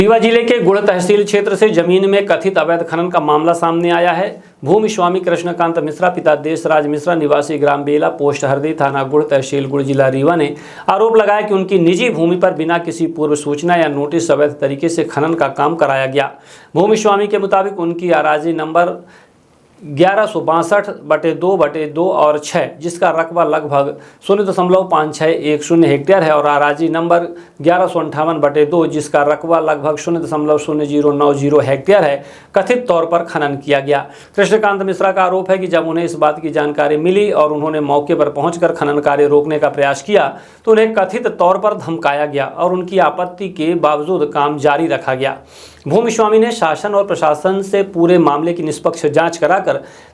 रीवा जिले के गुड़ तहसील क्षेत्र से जमीन में कथित अवैध खनन का मामला सामने आया है। भूमि स्वामी कृष्णकांत मिश्रा पिता देशराज मिश्रा निवासी ग्राम बेला पोस्ट हरदी थाना गुड़ तहसील गुड़ जिला रीवा ने आरोप लगाया कि उनकी निजी भूमि पर बिना किसी पूर्व सूचना या नोटिस अवैध तरीके से खनन का काम कराया गया। भूमि स्वामी के मुताबिक उनकी अराजी नंबर 1162/2/2 और 6 जिसका रकबा लगभग 0.5610 हेक्टेयर है और अराजी नंबर 1158/2 जिसका रकबा लगभग 0.0090 हेक्टेयर है कथित तौर पर खनन किया गया। कृष्णकांत मिश्रा का आरोप है कि जब उन्हें इस बात की जानकारी मिली और उन्होंने मौके पर पहुंचकर खनन कार्य रोकने का प्रयास किया तो उन्हें कथित तौर पर धमकाया गया और उनकी आपत्ति के बावजूद काम जारी रखा गया। भूमि स्वामी ने शासन और प्रशासन से पूरे मामले की निष्पक्ष जांच कराकर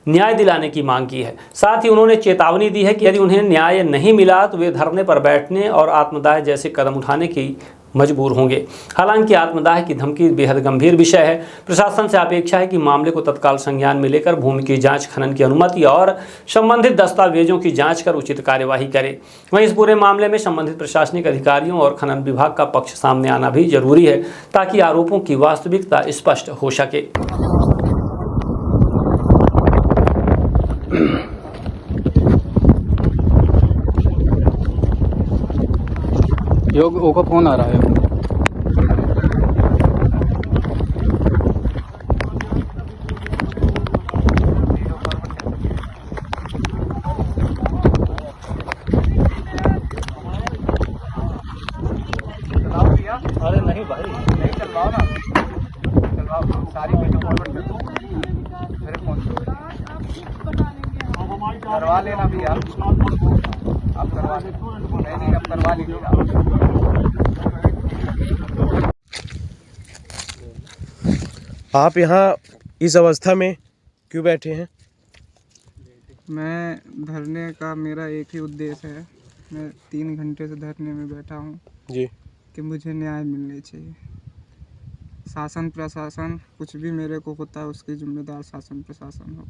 न्याय दिलाने की मांग की है। साथ ही उन्होंने चेतावनी दी है कि यदि उन्हें न्याय नहीं मिला तो वे धरने पर बैठने और आत्मदाह जैसे कदम उठाने की मजबूर होंगे। हालांकि आत्मदाह की धमकी बेहद गंभीर विषय है। प्रशासन से अपेक्षा है कि मामले को तत्काल संज्ञान में लेकर भूमि की जांच, खनन की अनुमति और संबंधित दस्तावेजों की जांच कर उचित कार्यवाही करे। वहीं इस पूरे मामले में संबंधित प्रशासनिक अधिकारियों और खनन विभाग का पक्ष सामने आना भी जरूरी है ताकि आरोपों की वास्तविकता स्पष्ट हो सके। योग का फोन आ रहा है। अरे नहीं भाई, नहीं चलवाओ ना, चलवाओ सारी वीडियो फॉरवर्ड कर दो मेरे फोन से। करवा लेना भी आप करवा लें। नहीं अब करवा लीजिए आप यहाँ इस अवस्था में क्यों बैठे हैं? मैं धरने का मेरा एक ही उद्देश्य है। मैं 3 घंटे से धरने में बैठा हूँ जी कि मुझे न्याय मिलना चाहिए। शासन प्रशासन कुछ भी मेरे को होता है उसकी जिम्मेदार शासन प्रशासन हो।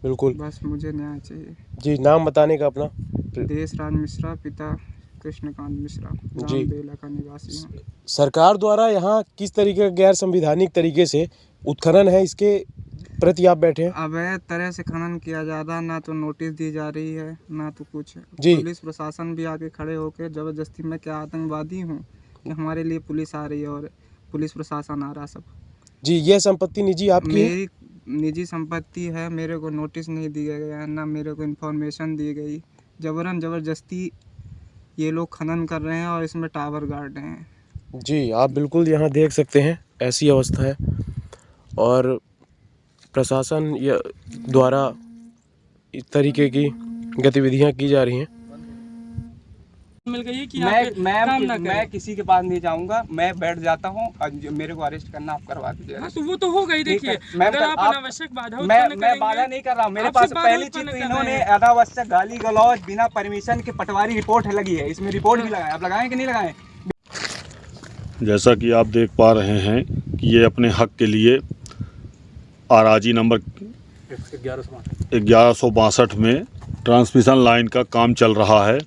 बिल्कुल, बस मुझे न्याय चाहिए। जी नाम बताने का अपना। देशराज मिश्रा पिता कृष्णकांत मिश्रा जी। ग्राम बेला का निवासी हूँ। सरकार द्वारा यहाँ किस तरीके का गैर संविधानिक तरीके से उत्खनन है, इसके प्रति आप बैठे हैं? अवैध तरह से खनन किया जा रहा, ना तो नोटिस दी जा रही है ना तो कुछ। जी। पुलिस प्रशासन भी आके खड़े होकर जबरदस्ती, मैं क्या आतंकवादी हूँ कि हमारे लिए पुलिस आ रही है और पुलिस प्रशासन आ रहा सब। जी, यह संपत्ति निजी आपकी है? मेरी निजी संपत्ति है। मेरे को नोटिस नहीं दिया गया, ना मेरे को इन्फॉर्मेशन दी गई। जबरदस्ती ये लोग खनन कर रहे हैं और इसमें टावर गाड़ रहे हैं। जी, आप बिल्कुल यहाँ देख सकते हैं ऐसी अवस्था है और प्रशासन द्वारा इस तरीके की गतिविधियाँ की जा रही हैं। मिल गई है कि मैं किसी के पास नहीं जाऊंगा। मैं बैठ जाता हूँ और मेरे को अरेस्ट करना आप करवा दीजिए। हाँ, तो वो तो हो गई। देखिए, अगर आप अनावश्यक बाधा मैं बाधा नहीं कर रहा हूँ। मेरे पास पहली चीज तो इन्होंने अनावश्यक गाली गलौज बिना परमिशन के पटवारी रिपोर्ट लगी है। इसमें रिपोर्ट भी लगाए। आप लगाएं कि नहीं लगाएं? जैसा कि आप देख पा रहे हैं कि ये अपने हक के लिए आराजी नंबर 1162 में ट्रांसमिशन लाइन का काम चल रहा है,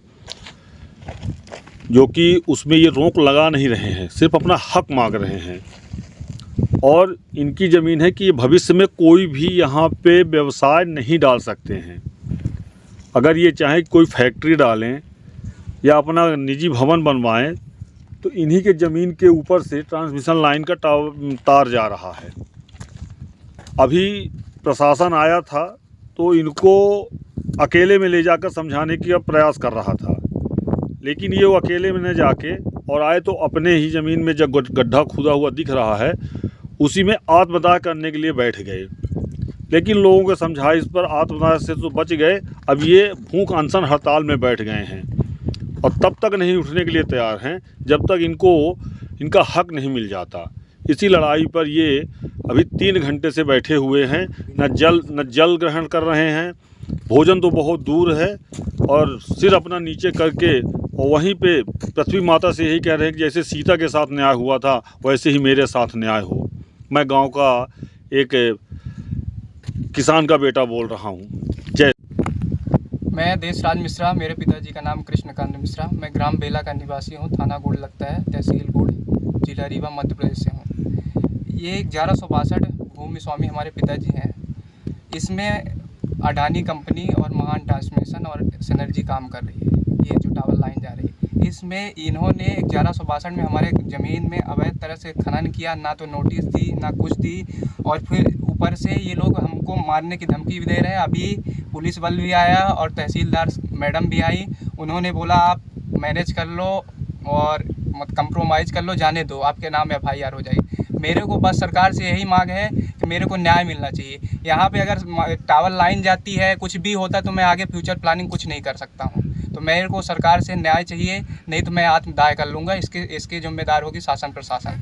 जो कि उसमें ये रोक लगा नहीं रहे हैं, सिर्फ अपना हक मांग रहे हैं। और इनकी ज़मीन है कि ये भविष्य में कोई भी यहाँ पे व्यवसाय नहीं डाल सकते हैं। अगर ये चाहें कोई फैक्ट्री डालें या अपना निजी भवन बनवाएं तो इन्हीं के ज़मीन के ऊपर से ट्रांसमिशन लाइन का तार जा रहा है। अभी प्रशासन आया था तो इनको अकेले में ले जाकर समझाने की प्रयास कर रहा था, लेकिन ये वो अकेले में न जाके और आए तो अपने ही ज़मीन में जब गड्ढा खुदा हुआ दिख रहा है उसी में आत्मदाह करने के लिए बैठ गए। लेकिन लोगों को समझाइश पर आत्मदाह से तो बच गए। अब ये भूख अनशन हड़ताल में बैठ गए हैं और तब तक नहीं उठने के लिए तैयार हैं जब तक इनको इनका हक नहीं मिल जाता। इसी लड़ाई पर ये अभी 3 घंटे से बैठे हुए हैं। न जल ग्रहण कर रहे हैं, भोजन तो बहुत दूर है और सिर अपना नीचे करके और वहीं पे पृथ्वी माता से यही कह रहे हैं कि जैसे सीता के साथ न्याय हुआ था वैसे ही मेरे साथ न्याय हो। मैं गांव का एक किसान का बेटा बोल रहा हूं। जय। मैं देशराज मिश्रा, मेरे पिताजी का नाम कृष्णकांत मिश्रा। मैं ग्राम बेला का निवासी हूँ। थाना गुड़ लगता है, तहसील गुड़, जिला रीवा, मध्य प्रदेश से हूँ। ये 1162 भूमि स्वामी हमारे पिताजी हैं। इसमें अडानी कंपनी और महान ट्रांसमिशन और सिनर्जी काम कर रही है, ये जो टावर लाइन जा रही है। इसमें इन्होंने 1162 में हमारे ज़मीन में अवैध तरह से खनन किया, ना तो नोटिस दी ना कुछ दी, और फिर ऊपर से ये लोग हमको मारने की धमकी भी दे रहे हैं। अभी पुलिस बल भी आया और तहसीलदार मैडम भी आई, उन्होंने बोला आप मैनेज कर लो और मत कंप्रोमाइज़ कर लो, जाने दो, आपके नाम FIR हो जाएगी। मेरे को बस सरकार से यही मांग है कि मेरे को न्याय मिलना चाहिए। यहाँ पे अगर टावर लाइन जाती है, कुछ भी होता तो मैं आगे फ्यूचर प्लानिंग कुछ नहीं कर सकता हूँ। तो मेरे को सरकार से न्याय चाहिए, नहीं तो मैं आत्मदाह कर लूँगा। इसके जिम्मेदार होगी शासन प्रशासन।